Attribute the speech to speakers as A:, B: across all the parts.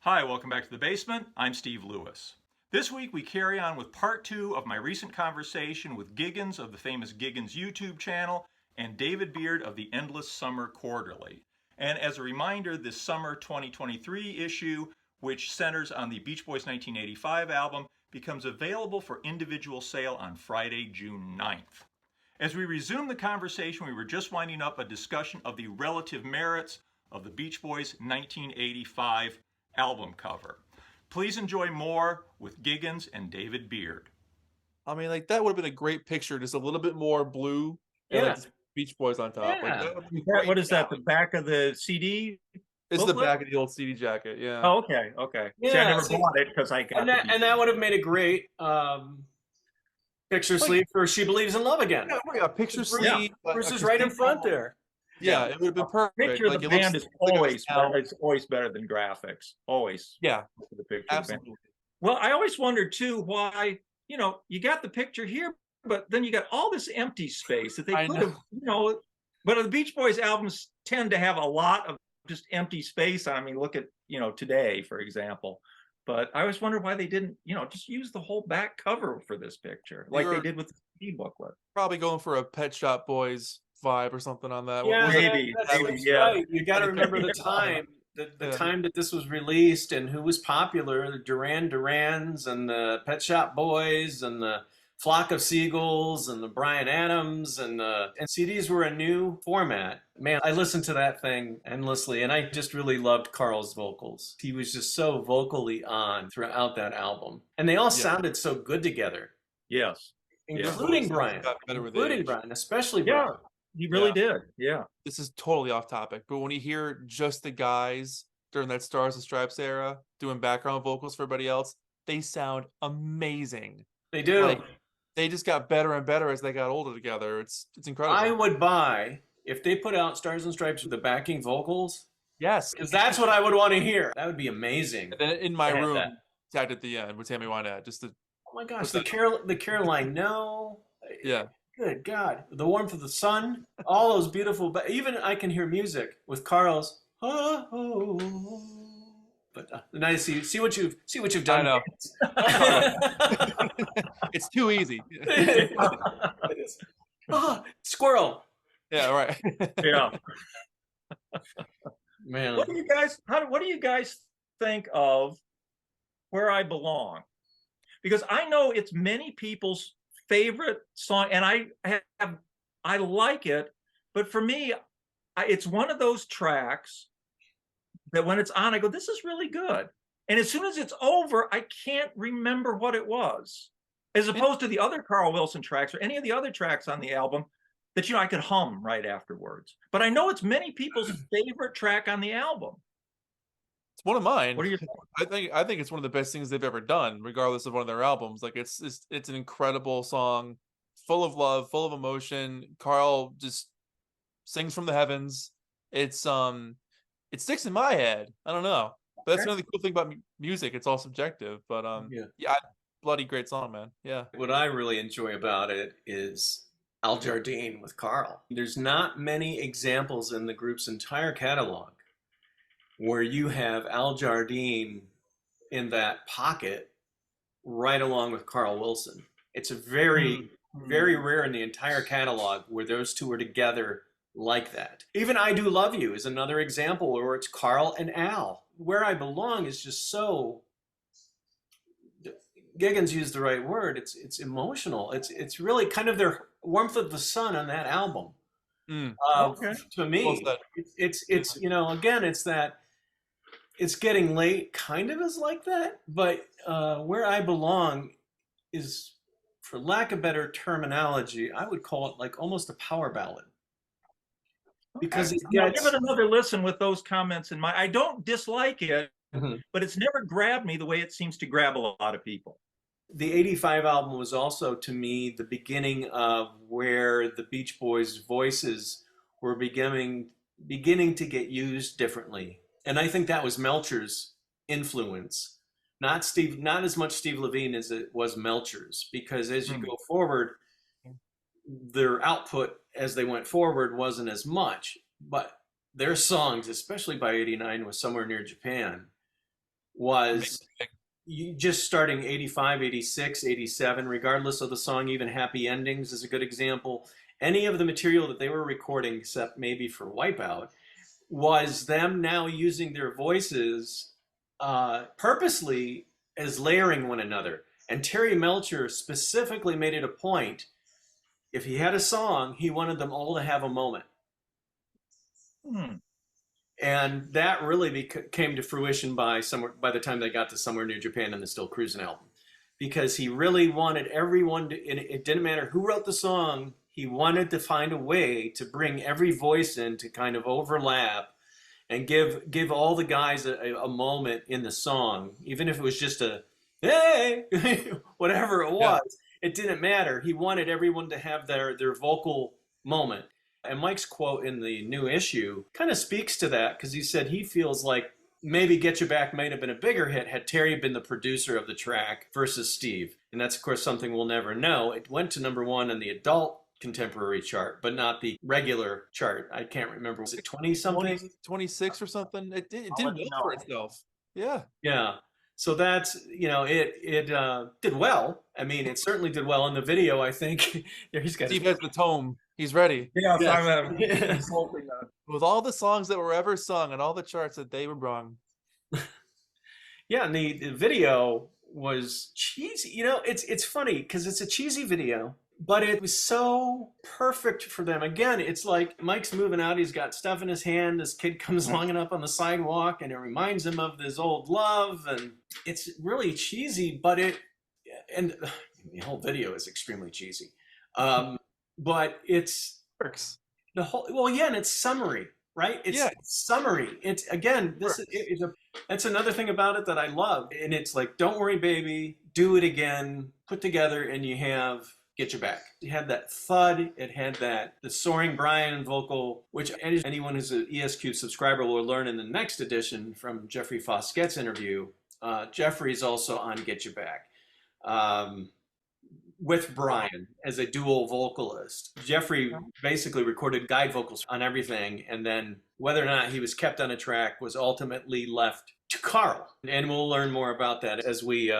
A: Hi, welcome back to the basement. I'm Steve Lewis. This week we carry on with part two of my recent conversation with Giggens of the famous Giggens YouTube channel and David Beard of the Endless Summer Quarterly. And as a reminder, this summer 2023 issue, which centers on the Beach Boys 1985 album, becomes available for individual sale on Friday, June 9th. As we resume the conversation, we were just winding up a discussion of the relative merits of the Beach Boys 1985 album cover. Please enjoy more with Giggens and David Beard.
B: I mean, like that would have been a great picture, just a little bit more blue and like Beach Boys on top.
C: Yeah.
B: Like that would be great.
C: What is that? The back of the CD?
B: It's
C: booklet?
B: the back of the old CD jacket. Yeah.
C: Oh, okay. See, I never bought it because I got
D: and that would have made a great picture sleeve for "She Believes in Love Again."
B: Yeah, picture sleeve.
D: Bruce is right in front there.
B: Yeah, it would have been perfect.
C: Picture of the band is always better. It's always better than graphics. Always.
B: Yeah,
C: the picture.
B: absolutely.
C: Well, I always wondered too why, you got the picture here, but then you got all this empty space that they could have, but the Beach Boys albums tend to have a lot of just empty space. I mean, look at, Today, for example. But I always wondered why they didn't, just use the whole back cover for this picture, like they did with the CD booklet.
B: Probably going for a Pet Shop Boys vibe or something on that.
D: Yeah,
C: maybe.
D: That's right. You got to remember the time. The time that this was released and who was popular, the Duran Durans and the Pet Shop Boys and the Flock of Seagulls and the Bryan Adams and CDs were a new format. Man, I listened to that thing endlessly and I just really loved Carl's vocals. He was just so vocally on throughout that album. And they all sounded so good together.
C: Yes.
D: Including Brian. Brian, especially Brian.
C: Yeah. He really did. Yeah.
B: This is totally off topic, but when you hear just the guys during that Stars and Stripes era doing background vocals for everybody else, they sound amazing.
D: They do.
B: Like, they just got better and better as they got older together. It's incredible.
D: I would buy if they put out Stars and Stripes with the backing vocals.
B: Yes,
D: because that's what I would want to hear. That would be amazing.
B: And then in my room, tagged at the end with Tammy Wynette, just to.
D: Oh my gosh, the Caroline, no.
B: Yeah.
D: Good God, the warmth of the sun, all those beautiful. But even I can hear music with Carl's. Oh, but nice. See what you've done.
B: I know. It's too easy.
D: It is. Oh, squirrel.
B: Yeah. Right.
C: Yeah.
D: Man,
C: what do you guys think of Where I Belong? Because I know it's many people's favorite song, and I like it, but for me, it's one of those tracks that when it's on, I go, this is really good. And as soon as it's over, I can't remember what it was, as opposed to the other Carl Wilson tracks or any of the other tracks on the album that, I could hum right afterwards. But I know it's many people's favorite track on the album.
B: It's one of mine.
C: What do you think?
B: I think it's one of the best things they've ever done, regardless of one of their albums. Like it's an incredible song, full of love, full of emotion. Carl just sings from the heavens. It sticks in my head. I don't know, but that's another cool thing about music. It's all subjective, but bloody great song, man. Yeah.
D: What I really enjoy about it is Al Jardine with Carl. There's not many examples in the group's entire catalog where you have Al Jardine in that pocket right along with Carl Wilson. It's a very rare in the entire catalog where those two are together like that. Even I Do Love You is another example where it's Carl and Al. Where I Belong is just so, Giggens used the right word, it's emotional. It's really kind of their warmth of the sun on that album. To me, it's again, it's that It's Getting Late kind of is like that, but Where I Belong is, for lack of better terminology, I would call it like almost a power ballad. Because
C: I'll give it another listen with those comments in mind. I don't dislike it, but it's never grabbed me the way it seems to grab a lot of people.
D: The 85 album was also, to me, the beginning of where the Beach Boys' voices were beginning to get used differently. And I think that was Melcher's influence. Not as much Steve Levine as it was Melcher's, because as you go forward, their output as they went forward wasn't as much, but their songs, especially by 89, was Somewhere Near Japan, was you just starting 85, 86, 87, regardless of the song, even Happy Endings is a good example. Any of the material that they were recording, except maybe for Wipeout, was them now using their voices purposely as layering one another. And Terry Melcher specifically made it a point, if he had a song, he wanted them all to have a moment. And that really came to fruition by the time they got to Somewhere Near Japan and the Still Cruising album, because he really wanted everyone to, and it didn't matter who wrote the song, he wanted to find a way to bring every voice in to kind of overlap and give all the guys a moment in the song, even if it was just a hey whatever it was. It didn't matter. He wanted everyone to have their vocal moment. And Mike's quote in the new issue kind of speaks to that, because he said he feels like maybe Get You Back might have been a bigger hit had Terry been the producer of the track versus Steve. And that's, of course, something we'll never know. It went to #1 on the adult contemporary chart, but not the regular chart. I can't remember. Was it 20-something?
B: 26 or something? It didn't wait for itself. Yeah.
D: Yeah. So that's, it did well. I mean, it certainly did well in the video, I think. He's got
B: Steve has the tome. He's ready.
C: Yeah,
D: Yes.
C: I'm consulting that.
B: With all the songs that were ever sung and all the charts that they were brung.
D: Yeah, and the video was cheesy. It's funny because it's a cheesy video, but it was so perfect for them. Again, it's like Mike's moving out. He's got stuff in his hand. This kid comes longing up on the sidewalk, and it reminds him of this old love. And it's really cheesy, but and the whole video is extremely cheesy. But it's
B: Quirks.
D: the whole, well, yeah, and it's summary, right? It's summary. It's, again, that's another thing about it that I love. And it's like, don't worry, baby, do it again, put together, and you have Get You Back. It had that thud. It had the soaring Brian vocal, which anyone who's an ESQ subscriber will learn in the next edition from Jeffrey Fosquette's interview. Jeffrey's also on Get You Back. With Brian as a dual vocalist. Jeffrey basically recorded guide vocals on everything, and then whether or not he was kept on a track was ultimately left to Carl. And we'll learn more about that as we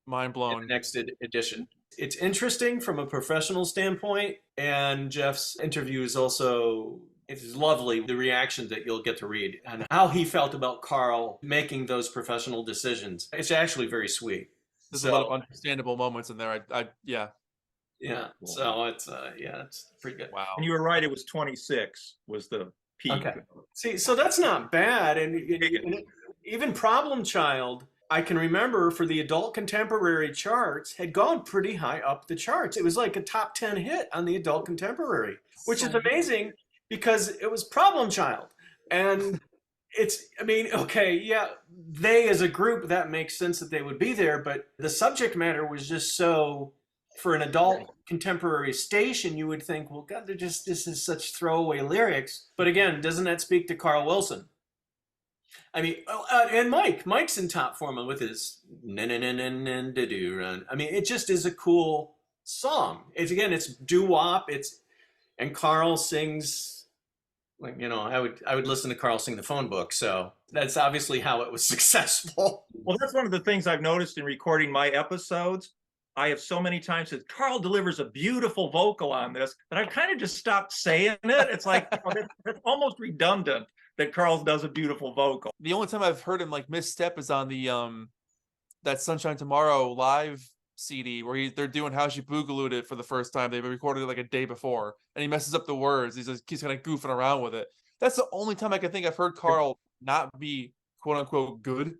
B: mind blown.
D: in the next edition. It's interesting from a professional standpoint, and Jeff's interview is also, it's lovely, the reaction that you'll get to read and how he felt about Carl making those professional decisions. It's actually very sweet.
B: There's a lot of understandable moments in there. Yeah.
D: So it's pretty good.
B: Wow.
C: And you were right. It was 26 was the peak.
D: Okay. See, so that's not bad. And even Problem Child, I can remember for the adult contemporary charts, had gone pretty high up the charts. It was like a top 10 hit on the adult contemporary, which is amazing because it was Problem Child. And they as a group, that makes sense that they would be there, but the subject matter was just so, for an adult contemporary station, you would think, well, God, this is such throwaway lyrics. But again, doesn't that speak to Carl Wilson? I mean, and Mike's in top form with his run. I mean, it just is a cool song. It's doo-wop. And Carl sings. Like, I would listen to Carl sing the phone book, so that's obviously how it was successful.
C: Well, that's one of the things I've noticed in recording my episodes. I have so many times said, Carl delivers a beautiful vocal on this, that I've kind of just stopped saying it. It's like, that's almost redundant that Carl does a beautiful vocal.
B: The only time I've heard him misstep is on the that Sunshine Tomorrow live CD where they're doing How She Boogalooed It for the first time. They recorded it a day before, and he messes up the words. He's kind of goofing around with it. That's the only time I can think I've heard Carl not be quote unquote good.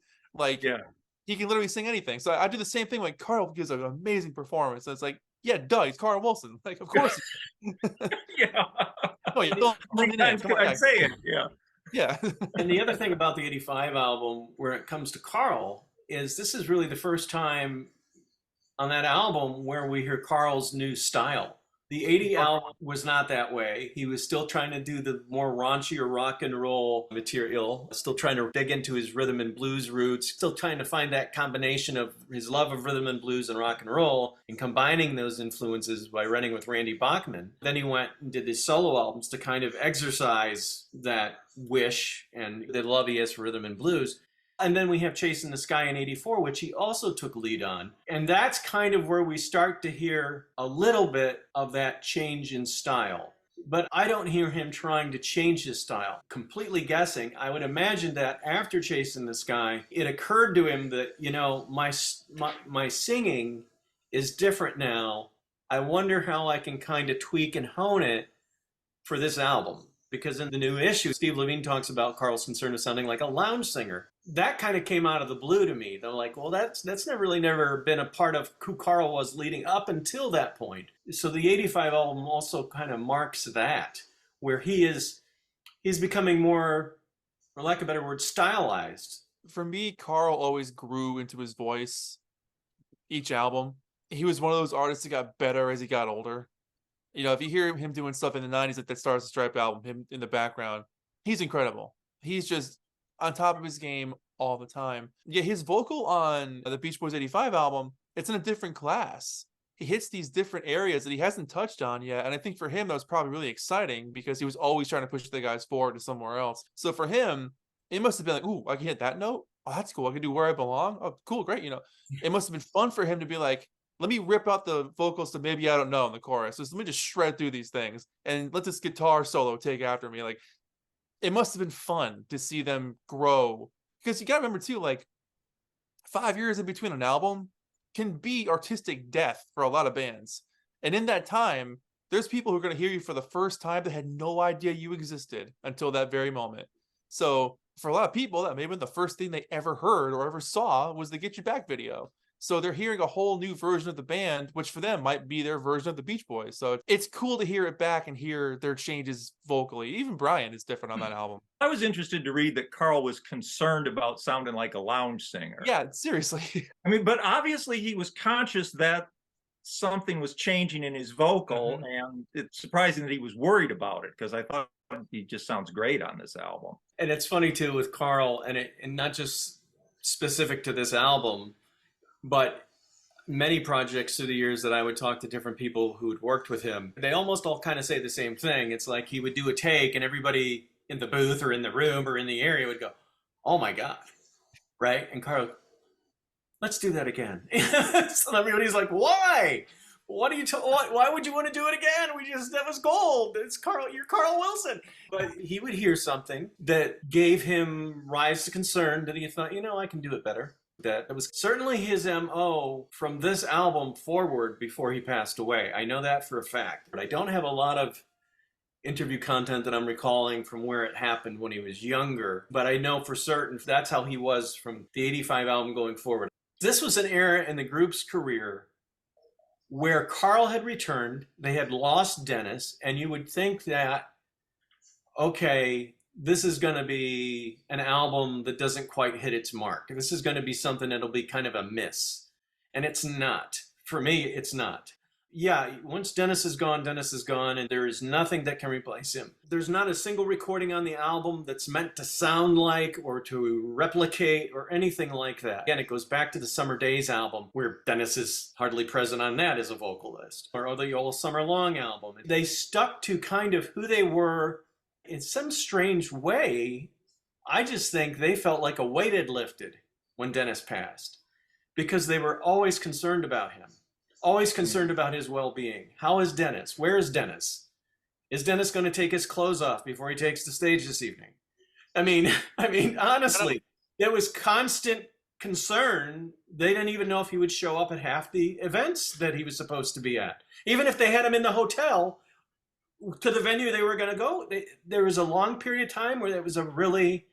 B: He can literally sing anything. So I do the same thing when Carl gives an amazing performance. And it's like, yeah, duh, he's Carl Wilson. Of course.
C: Yeah.
B: No, you don't.
C: I say it. Yeah.
B: Yeah.
D: And the other thing about the 85 album, where it comes to Carl, is this is really the first time on that album where we hear Carl's new style. The 80 album was not that way. He was still trying to do the more raunchier rock and roll material, still trying to dig into his rhythm and blues roots, still trying to find that combination of his love of rhythm and blues and rock and roll, and combining those influences by running with Randy Bachman. Then he went and did his solo albums to kind of exercise that wish and the love he has for rhythm and blues. And then we have Chasing the Sky in 84, which he also took lead on. And that's kind of where we start to hear a little bit of that change in style. But I don't hear him trying to change his style. Completely guessing. I would imagine that after Chasing the Sky, it occurred to him that, you know, my singing is different now. I wonder how I can kind of tweak and hone it for this album. Because in the new issue, Steve Levine talks about Carl's concern of sounding like a lounge singer. That kind of came out of the blue to me. They're like, well, that's never been a part of who Carl was leading up until that point. So the 85 album also kind of marks that, where he's becoming more, for lack of a better word, stylized.
B: For me, Carl always grew into his voice each album. He was one of those artists that got better as he got older. You know, if you hear him doing stuff in the 90s, like that Stars and Stripe album, him in the background, he's incredible. He's just on top of his game all the time. Yeah, his vocal on the Beach Boys 85 album, it's in a different class. He hits these different areas that he hasn't touched on yet. And I think for him, that was probably really exciting because he was always trying to push the guys forward to somewhere else. So for him, it must have been like, ooh, I can hit that note. Oh, that's cool. I can do Where I Belong. Oh, cool, great. You know, it must have been fun for him to be like, let me rip out the vocals to Maybe I Don't Know in the chorus. Just let me just shred through these things and let this guitar solo take after me. Like, it must have been fun to see them grow. Because you got to remember too, like 5 years in between an album can be artistic death for a lot of bands. And in that time, there's people who are going to hear you for the first time that had no idea you existed until that very moment. So for a lot of people, that may have been the first thing they ever heard or ever saw was the Get You Back video. So they're hearing a whole new version of the band, which for them might be their version of the Beach Boys. So it's cool to hear it back and hear their changes vocally. Even Brian is different on that album.
C: I was interested to read that Carl was concerned about sounding like a lounge singer.
B: Yeah, seriously.
C: I mean, but obviously he was conscious that something was changing in his vocal, and it's surprising that he was worried about it because I thought he just sounds great on this album.
D: And it's funny too with Carl, and not just specific to this album, but many projects through the years that I would talk to different people who had worked with him, they almost all kind of say the same thing. It's like he would do a take and everybody in the booth or in the room or in the area would go, oh my God, right? And Carl, let's do that again. So everybody's like, why? What are you? Why would you want to do it again? That was gold. It's Carl. You're Carl Wilson. But he would hear something that gave him rise to concern that he thought, you know, I can do it better. That was certainly his MO from this album forward before he passed away. I know that for a fact, but I don't have a lot of interview content that I'm recalling from where it happened when he was younger. But I know for certain that's how he was from the 85 album going forward. This was an era in the group's career where Carl had returned, they had lost Dennis, and you would think that, okay, this is going to be an album that doesn't quite hit its mark. This is going to be something that'll be kind of a miss. And it's not. For me, it's not. Yeah, once Dennis is gone, and there is nothing that can replace him. There's not a single recording on the album that's meant to sound like or to replicate or anything like that. Again, it goes back to the Summer Days album, where Dennis is hardly present on that as a vocalist, or the All Summer Long album. They stuck to kind of who they were in some strange way. I just think they felt like a weight had lifted when Dennis passed because they were always concerned about him, always concerned about his well-being. How is Dennis? Where is Dennis? Is Dennis going to take his clothes off before he takes the stage this evening? I mean, honestly, there was constant concern. They didn't even know if he would show up at half the events that he was supposed to be at. Even if they had him in the hotel, to the venue they were going to go, there was a long period of time where it was a really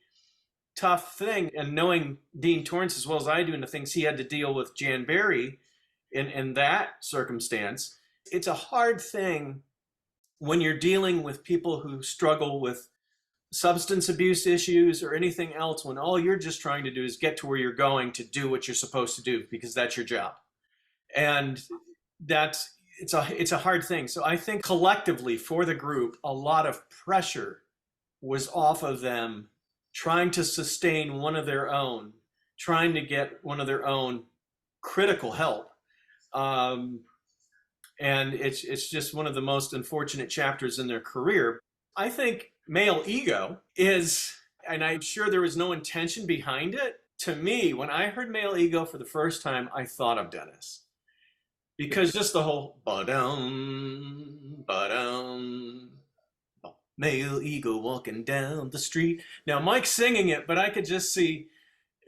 D: tough thing. And knowing Dean Torrance as well as I do and the things he had to deal with Jan Berry in that circumstance, it's a hard thing when you're dealing with people who struggle with substance abuse issues or anything else, when all you're just trying to do is get to where you're going to do what you're supposed to do because that's your job. And it's a hard thing. So I think collectively for the group, a lot of pressure was off of them trying to sustain one of their own, trying to get one of their own critical help. And it's just one of the most unfortunate chapters in their career. I think male ego is, and I'm sure there was no intention behind it, to me, when I heard Male Ego for the first time, I thought of Dennis. Because just the whole ba-dum, ba-dum, male ego walking down the street. Now Mike's singing it, but I could just see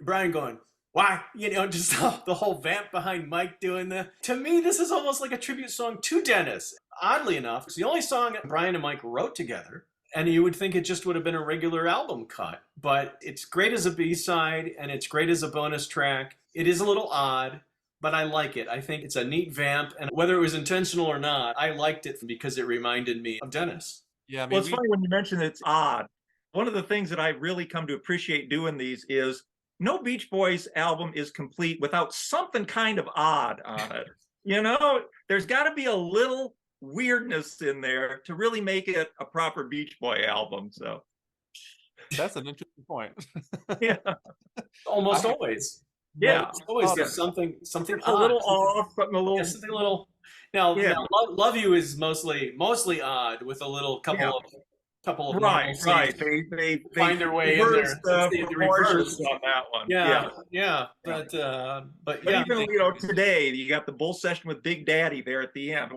D: Brian going, why? Just the whole vamp behind Mike doing the. To me, this is almost like a tribute song to Dennis. Oddly enough, it's the only song Brian and Mike wrote together. And you would think it just would have been a regular album cut. But it's great as a B-side, and it's great as a bonus track. It is a little odd, but I like it. I think it's a neat vamp. And whether it was intentional or not, I liked it because it reminded me of Dennis.
B: Yeah, I mean,
C: Well, it's funny when you mention it's odd. One of the things that I really come to appreciate doing these is no Beach Boys album is complete without something kind of odd on it. There's got to be a little weirdness in there to really make it a proper Beach Boy album. So
B: that's an interesting point.
C: yeah,
D: almost always.
C: Yeah,
D: it's always there's something
C: a little off, something a little.
D: Yeah, something a little. Now, Love You is mostly odd with a little couple of
C: right. They
D: find their way in there.
C: The reverse on that one.
D: Yeah. But
C: even today you got the Bull Session with Big Daddy there at the end.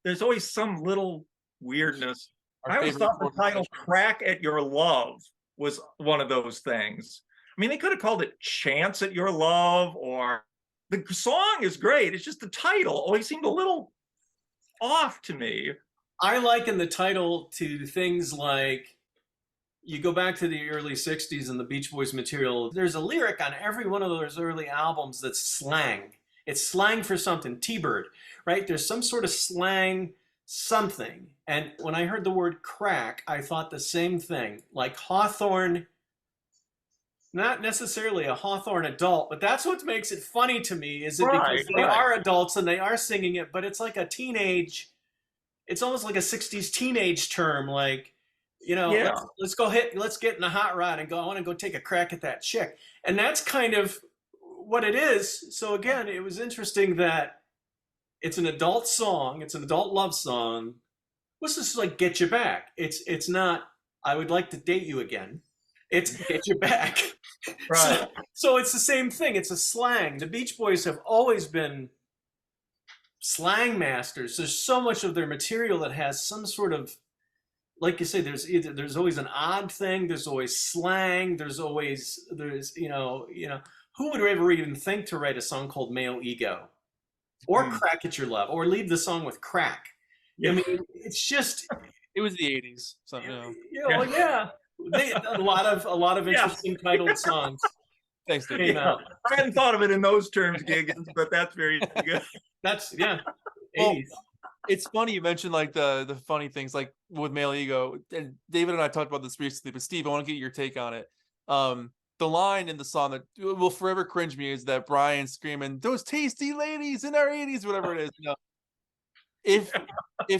C: There's always some little weirdness. I always thought the title "Crack at Your Love" was one of those things. I mean, they could have called it "Chance at Your Love," or the song is great. It's just the title always seemed a little off to me.
D: I liken the title to things like, you go back to the early 60s and the Beach Boys material, there's a lyric on every one of those early albums that's slang. It's slang for something. T-Bird, right? There's some sort of slang something. And when I heard the word crack, I thought the same thing. Like Hawthorne, not necessarily a Hawthorne adult, but that's what makes it funny to me, is it because they are adults and they are singing it, but it's like a teenage, it's almost like a 60s teenage term, like, let's get in a hot rod and go, I want to go take a crack at that chick. And that's kind of what it is. So again, it was interesting that it's an adult song, it's an adult love song. Let's just like get you back. It's not, I would like to date you again. It's get you back.
C: Right.
D: So it's the same thing. It's a slang. The Beach Boys have always been slang masters. There's so much of their material that has some sort of, like you say, there's always an odd thing, there's always slang, there's who would ever even think to write a song called Male Ego or Crack at Your Love or leave the song with crack? I mean, it's just,
B: it was the 80s, so
D: They a lot of interesting titled songs.
B: Thanks, Dave.
C: I hadn't thought of it in those terms, Giggens, but that's very good.
D: That's 80s.
B: Well, it's funny you mentioned like the funny things like with Male Ego, and David and I talked about this recently, but Steve, I want to get your take on it. The line in the song that will forever cringe me is that Brian screaming, "Those tasty ladies in our 80s," whatever it is. If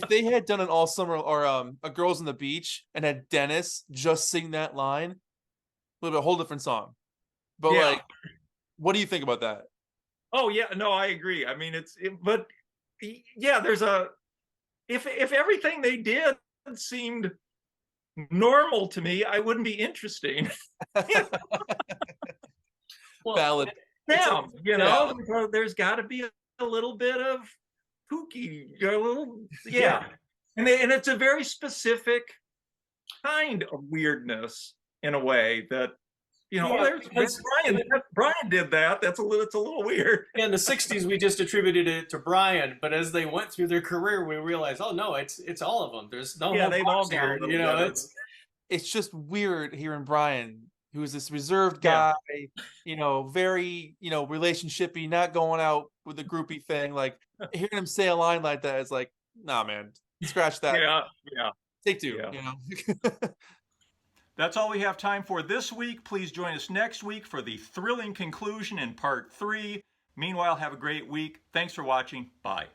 B: they had done an all summer or a Girls on the Beach and had Dennis just sing that line, a little bit a whole different song. But like, what do you think about that?
C: Oh yeah, no, I agree. I mean, but there's if everything they did seemed normal to me, I wouldn't be interesting.
B: Valid.
C: Because there's got to be a little bit of kooky, and it's a very specific kind of weirdness in a way that Brian did that. It's a little weird.
D: In the 60s, we just attributed it to Brian, but as they went through their career, we realized, oh no, it's all of them. There's no
C: they've all got
B: it's just weird hearing Brian, who is this reserved guy, very relationshipy, not going out with the groupie thing. Like hearing him say a line like that is like, nah, man, scratch that. Take two.
A: That's all we have time for this week. Please join us next week for the thrilling conclusion in part 3. Meanwhile, have a great week. Thanks for watching. Bye.